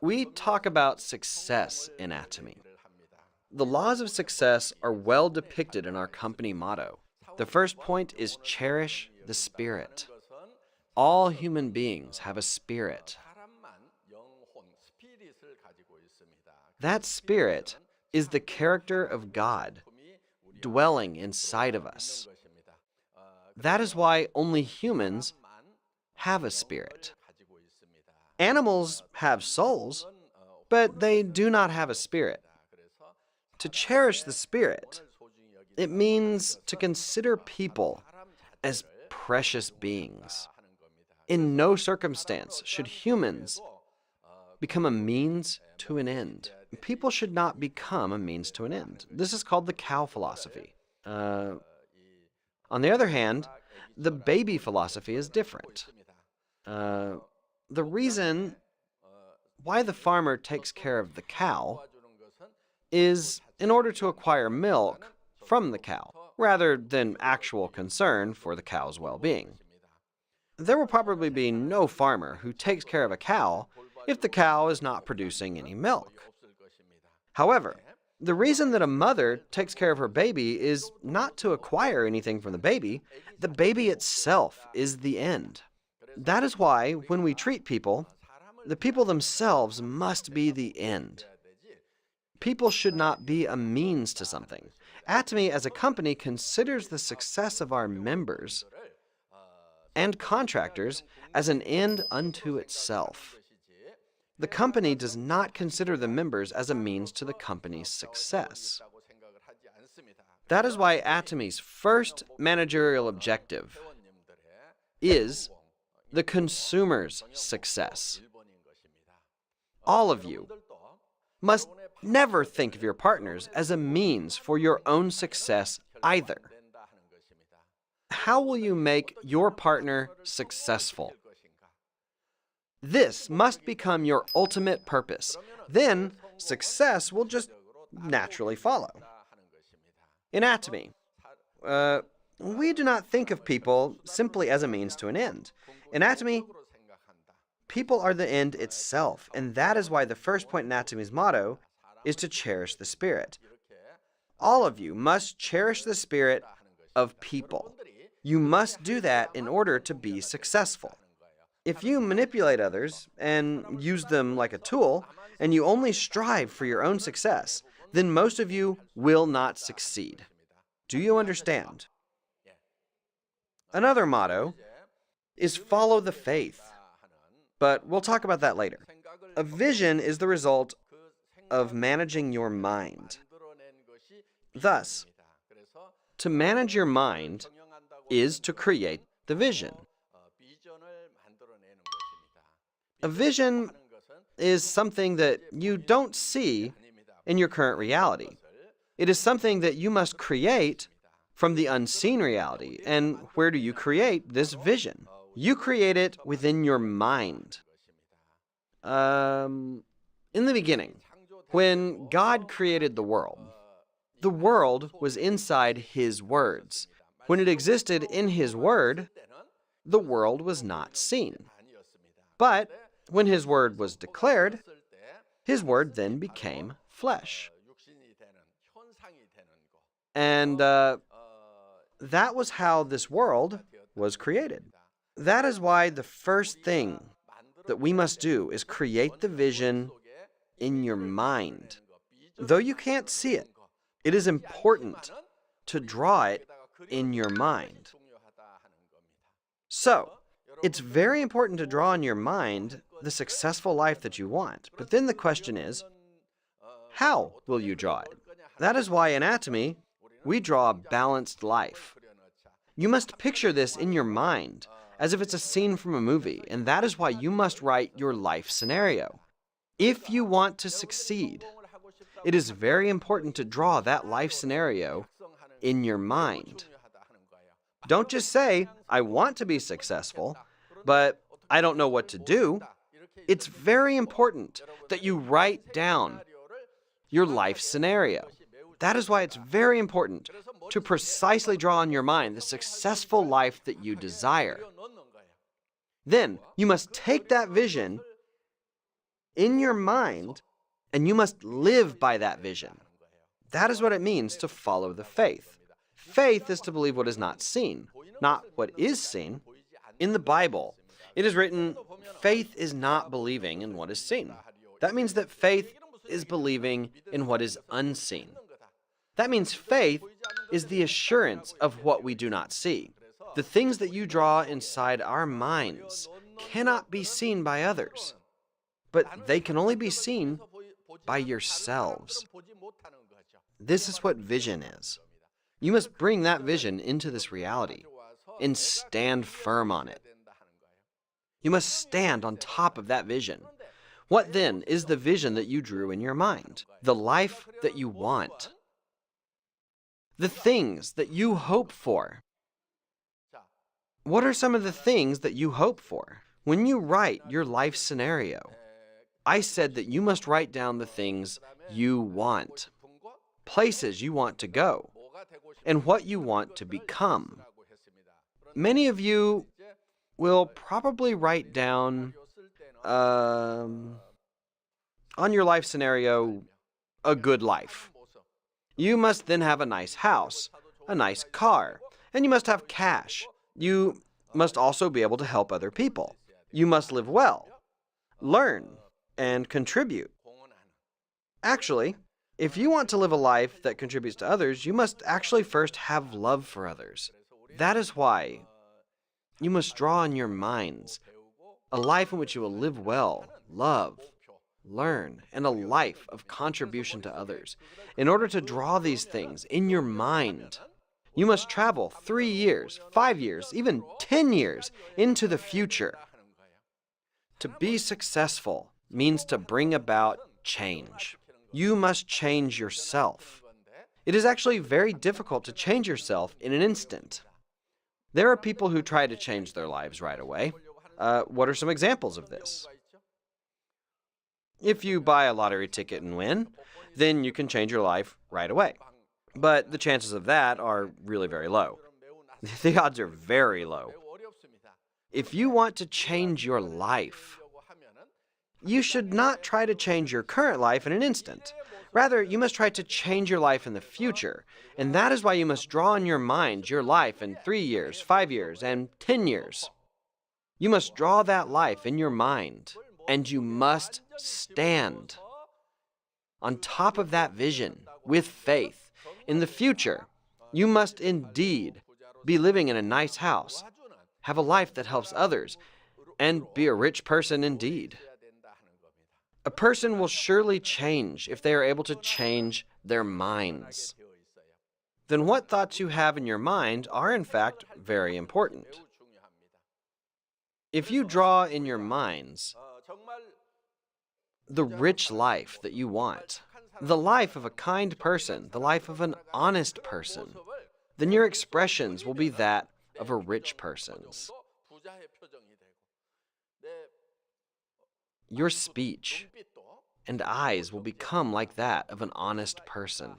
We talk about success in Atomy. The laws of success are well depicted in our company motto. The first point is cherish the spirit. All human beings have a spirit. That spirit is the character of God dwelling inside of us. That is why only humans have a spirit. Animals have souls, but they do not have a spirit. To cherish the spirit, it means to consider people as precious beings. In no circumstance should humans become a means to an end. People should not become a means to an end. This is called the cow philosophy. On the other hand, the baby philosophy is different. The reason why the farmer takes care of the cow is in order to acquire milk from the cow, rather than actual concern for the cow's well-being. There will probably be no farmer who takes care of a cow if the cow is not producing any milk. However, the reason that a mother takes care of her baby is not to acquire anything from the baby. The baby itself is the end. That is why, when we treat people, the people themselves must be the end. People should not be a means to something. Atomy, as a company, considers the success of our members and contractors as an end unto itself. The company does not consider the members as a means to the company's success. That is why Atomy's first managerial objective is the consumer's success. All of you must never think of your partners as a means for your own success either. How will you make your partner successful? This must become your ultimate purpose. Then, success will just naturally follow. In Atomy, we do not think of people simply as a means to an end. In Atomy, people are the end itself, and that is why the first point in Atomy's motto is to cherish the spirit. All of you must cherish the spirit of people. You must do that in order to be successful. If you manipulate others and use them like a tool, and you only strive for your own success, then most of you will not succeed. Do you understand? Another motto is follow the faith, but we'll talk about that later. A vision is the result of managing your mind. Thus, to manage your mind is to create the vision. A vision is something that you don't see in your current reality. It is something that you must create from the unseen reality. And where do you create this vision? You create it within your mind. In the beginning, when God created the world was inside His words. When it existed in His word, the world was not seen. But when His word was declared, His word then became flesh. And that was how this world was created. That is why the first thing that we must do is create the vision in your mind. Though you can't see it, it is important to draw it in your mind. So, it's very important to draw in your mind the successful life that you want. But then the question is, how will you draw it? That is why in Atomy, we draw a balanced life. You must picture this in your mind, as if it's a scene from a movie, and that is why you must write your life scenario. If you want to succeed, it is very important to draw that life scenario in your mind. Don't just say, I want to be successful, but I don't know what to do. It's very important that you write down your life scenario. That is why it's very important to precisely draw in your mind the successful life that you desire. Then, you must take that vision in your mind, and you must live by that vision. That is what it means to follow the faith. Faith is to believe what is not seen, not what is seen. In the Bible, it is written, faith is not believing in what is seen. That means that faith is believing in what is unseen. That means faith is the assurance of what we do not see. The things that you draw inside our minds cannot be seen by others, but they can only be seen by yourselves. This is what vision is. You must bring that vision into this reality and stand firm on it. You must stand on top of that vision. What then is the vision that you drew in your mind? The life that you want. The things that you hope for. What are some of the things that you hope for? When you write your life scenario, I said that you must write down the things you want, places you want to go, and what you want to become. Many of you will probably write down, on your life scenario, a good life. You must then have a nice house, a nice car, and you must have cash. You must also be able to help other people. You must live well, learn, and contribute. Actually, if you want to live a life that contributes to others, you must actually first have love for others. That is why you must draw in your minds a life in which you will live well, love, learn, and a life of contribution to others. In order to draw these things in your mind, you must travel 3 years, 5 years, even 10 years into the future. To be successful means to bring about change. You must change yourself. It is actually very difficult to change yourself in an instant. There are people who try to change their lives right away. What are some examples of this? If you buy a lottery ticket and win, then you can change your life right away. But the chances of that are really very low. The odds are very low. If you want to change your life, you should not try to change your current life in an instant. Rather, you must try to change your life in the future. And that is why you must draw in your mind your life in 3 years, 5 years, and 10 years. You must draw that life in your mind, and you must stand on top of that vision with faith. In the future, you must indeed be living in a nice house, have a life that helps others, and be a rich person indeed. A person will surely change if they are able to change their minds. Then what thoughts you have in your mind are in fact very important. If you draw in your minds the rich life that you want, the life of a kind person, the life of an honest person, then your expressions will be that of a rich person's. Your speech and eyes will become like that of an honest person.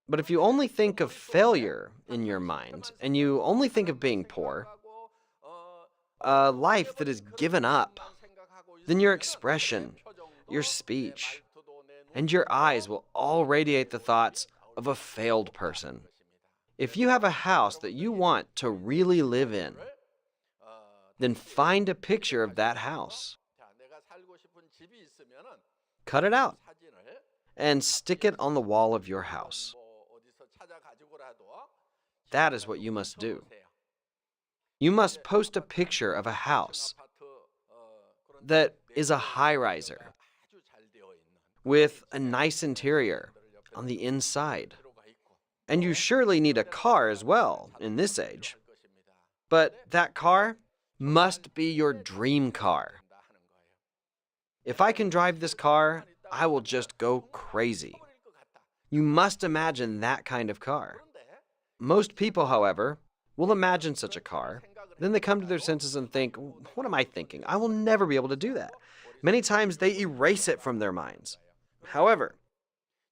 But if you only think of failure in your mind, and you only think of being poor, a life that is given up, then your expression, your speech, and your eyes will all radiate the thoughts of a failed person. If you have a house that you want to really live in, then find a picture of that house. Cut it out and stick it on the wall of your house. That is what you must do. You must post a picture of a house that is a high-riser with a nice interior on the inside. And you surely need a car as well in this age. But that car must be your dream car. If I can drive this car, I will just go crazy. You must imagine that kind of car. Most people, however, will imagine such a car. Then they come to their senses and think, what am I thinking? I will never be able to do that. Many times they erase it from their minds. However,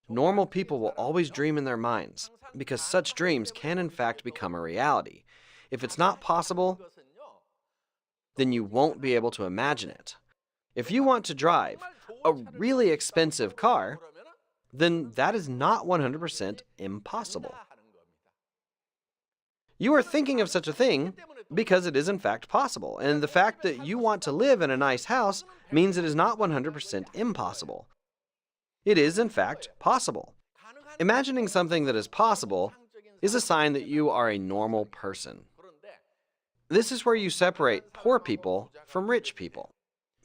normal people will always dream in their minds because such dreams can in fact become a reality. If it's not possible, then you won't be able to imagine it. If you want to drive a really expensive car, then that is not 100% impossible. You are thinking of such a thing because it is in fact possible, and the fact that you want to live in a nice house means it is not 100% impossible. It is in fact possible. Imagining something that is possible is a sign that you are a normal person. This is where you separate poor people from rich people.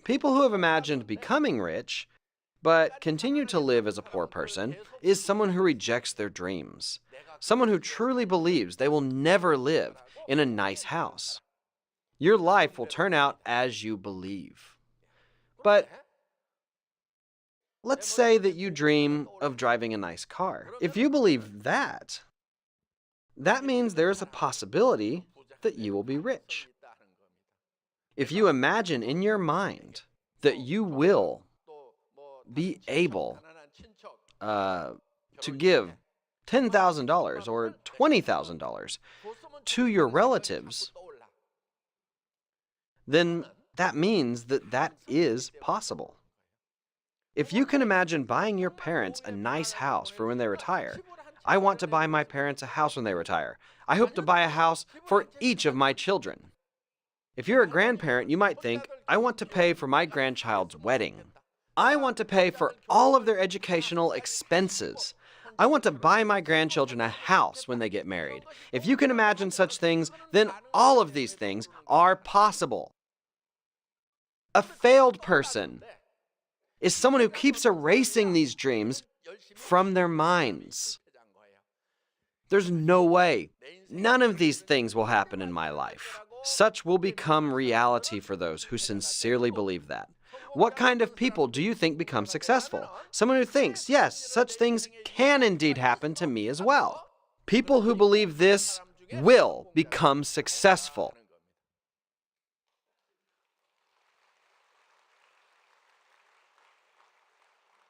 People who have imagined becoming rich but continue to live as a poor person is someone who rejects their dreams. Someone who truly believes they will never live in a nice house. Your life will turn out as you believe. But let's say that you dream of driving a nice car. If you believe that, that means there is a possibility that you will be rich. If you imagine in your mind that you will be able to give $10,000 or $20,000 to your relatives, then that means that that is possible. If you can imagine buying your parents a nice house for when they retire, I want to buy my parents a house when they retire. I hope to buy a house for each of my children. If you're a grandparent, you might think, I want to pay for my grandchild's wedding. I want to pay for all of their educational expenses. I want to buy my grandchildren a house when they get married. If you can imagine such things, then all of these things are possible. A failed person is someone who keeps erasing these dreams from their minds. There's no way. None of these things will happen in my life. Such will become reality for those who sincerely believe that. What kind of people do you think become successful? Someone who thinks, yes, such things can indeed happen to me as well. People who believe this will become successful.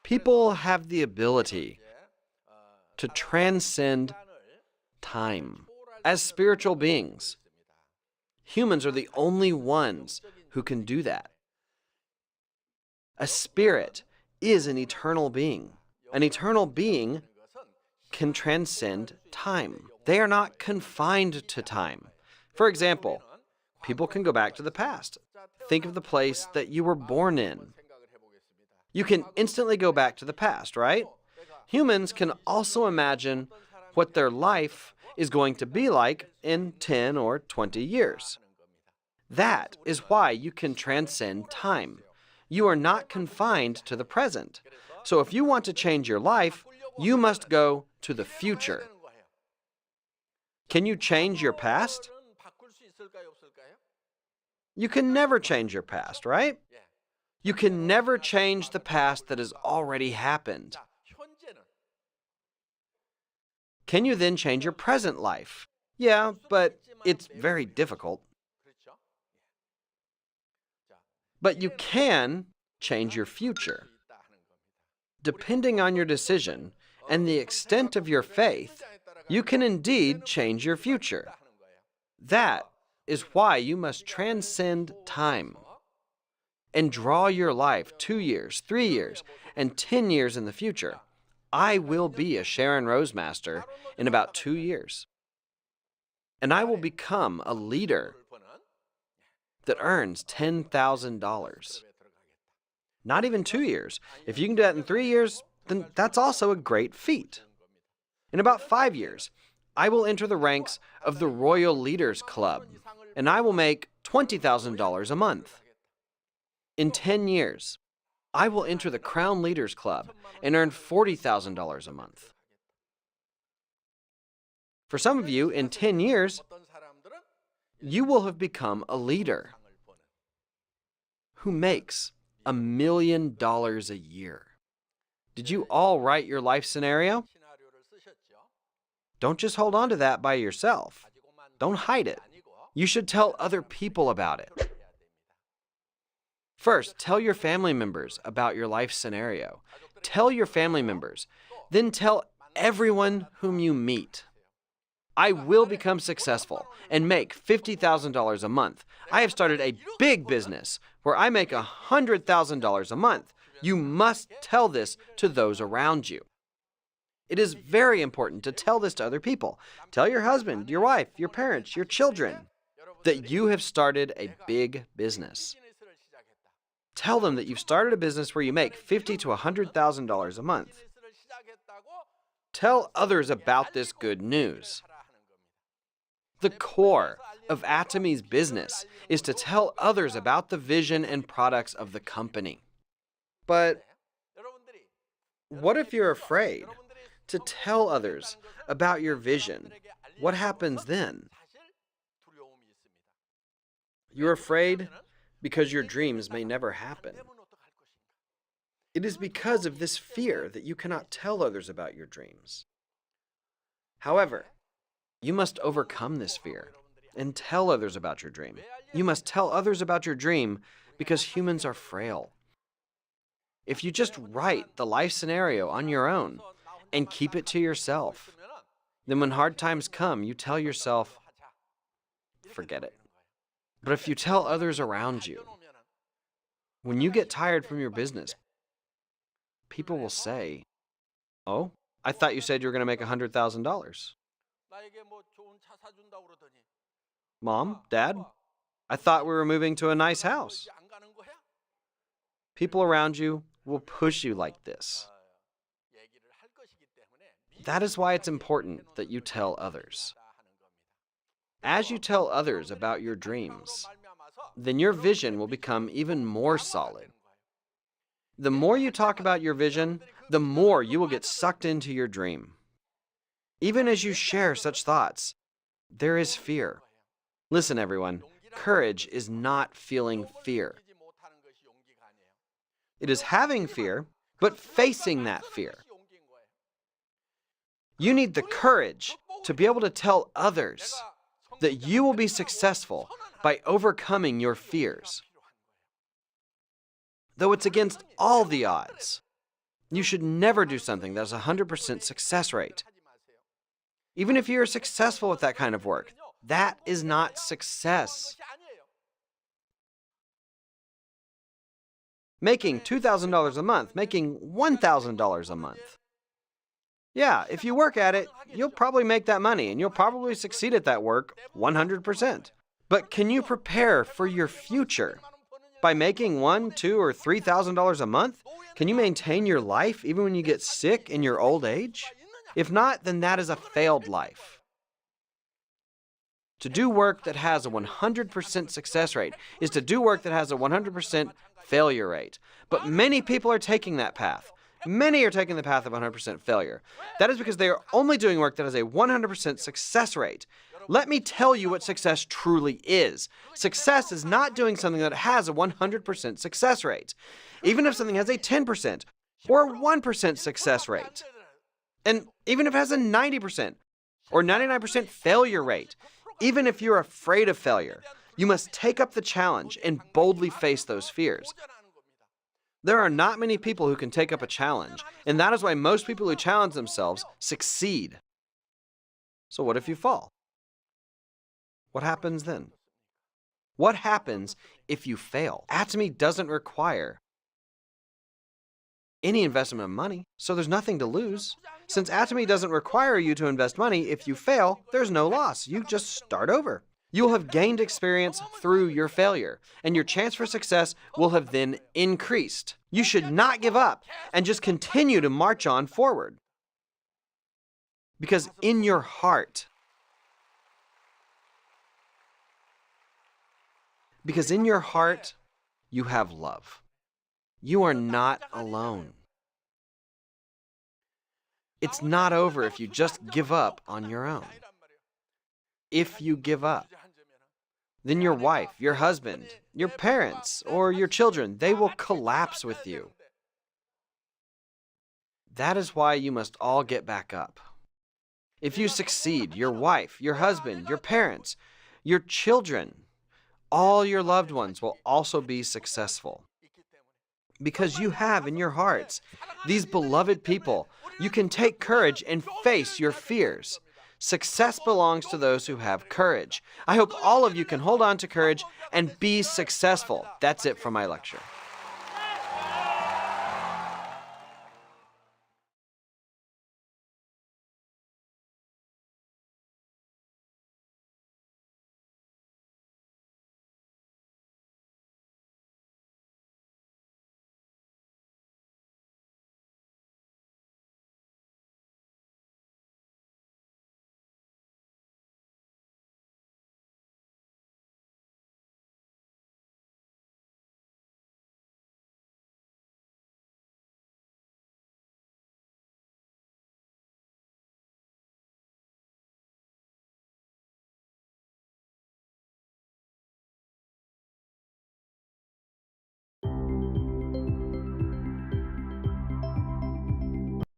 People have the ability to transcend time. As spiritual beings, humans are the only ones who can do that. A spirit is an eternal being. An eternal being can transcend time. They are not confined to time. For example, people can go back to the past. Think of the place that you were born in. You can instantly go back to the past, right? Humans can also imagine what their life is going to be like in 10 or 20 years. That is why you can transcend time. You are not confined to the present. So if you want to change your life, you must go to the future. Can you change your past? You can never change your past, right? You can never change the past that has already happened. Can you then change your present life? Yeah, but it's very difficult. But you can change your future. Depending on your decision and the extent of your faith, you can indeed change your future. That is why you must transcend time and draw your life 2 years, 3 years, and 10 years in the future. I will be a Sharon Rosemaster in about 2 years. And I will become a leader that earns $10,000. Not even 2 years. If you can do that in 3 years, then that's also a great feat. In about 5 years, I will enter the ranks of the Royal Leaders Club, and I will make $20,000 a month. In 10 years, I will enter the Crown Leaders Club and earn $40,000 a month. For some of you, in 10 years, you will have become a leader who makes $1 million a year. Did you all write your life scenario? Don't just hold on to that by yourself. Don't hide it. You should tell other people about it. First, tell your family members about your life scenario. Tell your family members. Then tell everyone whom you meet. I will become successful and make $50,000 a month. I have started a big business where I make $100,000 a month. You must tell this to those around you. It is very important to tell this to other people. Tell your husband, your wife, your parents, your children that you have started a big business. Tell them that you've started a business where you make $50,000 to $100,000 a month. Tell others about this good news. The core of Atomy's business is to tell others about the vision and products of the company. But what if you're afraid to tell others about your vision? What happens then? You're afraid because your dreams may never happen. It is because of this fear that you cannot tell others about your dreams. However, you must overcome this fear and tell others about your dream. You must tell others about your dream because humans are frail. If you just write the life scenario on your own and keep it to yourself, then when hard times come, you tell yourself, forget it. But if you tell others around you, when you get tired from your business, people will say, oh, I thought you said you were going to make $100,000. Mom, Dad, I thought we were moving to a nice house. People around you will push you like this. That is why it's important that you tell others. As you tell others about your dreams, then your vision will become even more solid. The more you talk about your vision, the more you will get sucked into your dream. Even as you share such thoughts, there is fear. Listen, everyone, courage is not feeling fear. It is having fear, but facing that fear. You need the courage to be able to tell others that you will be successful by overcoming your fears. Though it's against all the odds, you should never do something that has a 100% success rate. Even if you're successful with that kind of work, that is not success. Making $2,000 a month, making $1,000 a month. Yeah, if you work at it, you'll probably make that money and you'll probably succeed at that work 100%. But can you prepare for your future by making $1,000, $2,000, or $3,000 a month? Can you maintain your life even when you get sick in your old age? If not, then that is a failed life. To do work that has a 100% success rate is to do work that has a 100% failure rate. But many people are taking that path. Many are taking the path of 100% failure. That is because they are only doing work that has a 100% success rate. Let me tell you what success truly is. Success is not doing something that has a 100% success rate. Even if something has a 10% or 1% success rate. And even if it has a 90% or 99% failure rate, even if you're afraid of failure, you must take up the challenge and boldly face those fears. There are not many people who can take up a challenge, and that is why most people who challenge themselves succeed. So what if you fall? What happens then? What happens if you fail? Atomy doesn't require any investment of money, so there's nothing to lose. Since Atomy doesn't require you to invest money, if you fail, there's no loss. You just start over. You'll have gained experience through your failure, and your chance for success will have then increased. You should not give up and just continue to march on forward. Because in your heart, you have love. You are not alone. It's not over if you just give up on your own. If you give up, then your wife, your husband, your parents, or your children, they will collapse with you. That is why you must all get back up. If you succeed, your wife, your husband, your parents, your children, all your loved ones will also be successful. Because you have in your hearts these beloved people, you can take courage and face your fears. Success belongs to those who have courage. I hope all of you can hold on to courage and be successful. That's it for my lecture.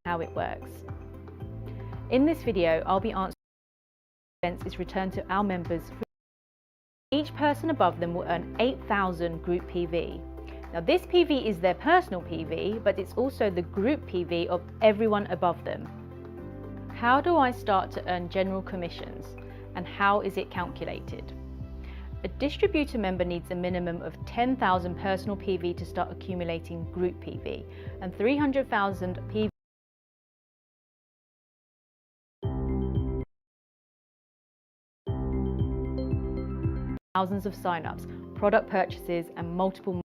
How it works. In this video, I'll be answering events is returned to our members. Each person above them will earn 8,000 group PV. Now this PV is their personal PV, but it's also the group PV of everyone above them. How do I start to earn general commissions, and how is it calculated? A distributor member needs a minimum of 10,000 personal PV to start accumulating group PV, and 300,000 PV thousands of sign-ups, product purchases, and multiple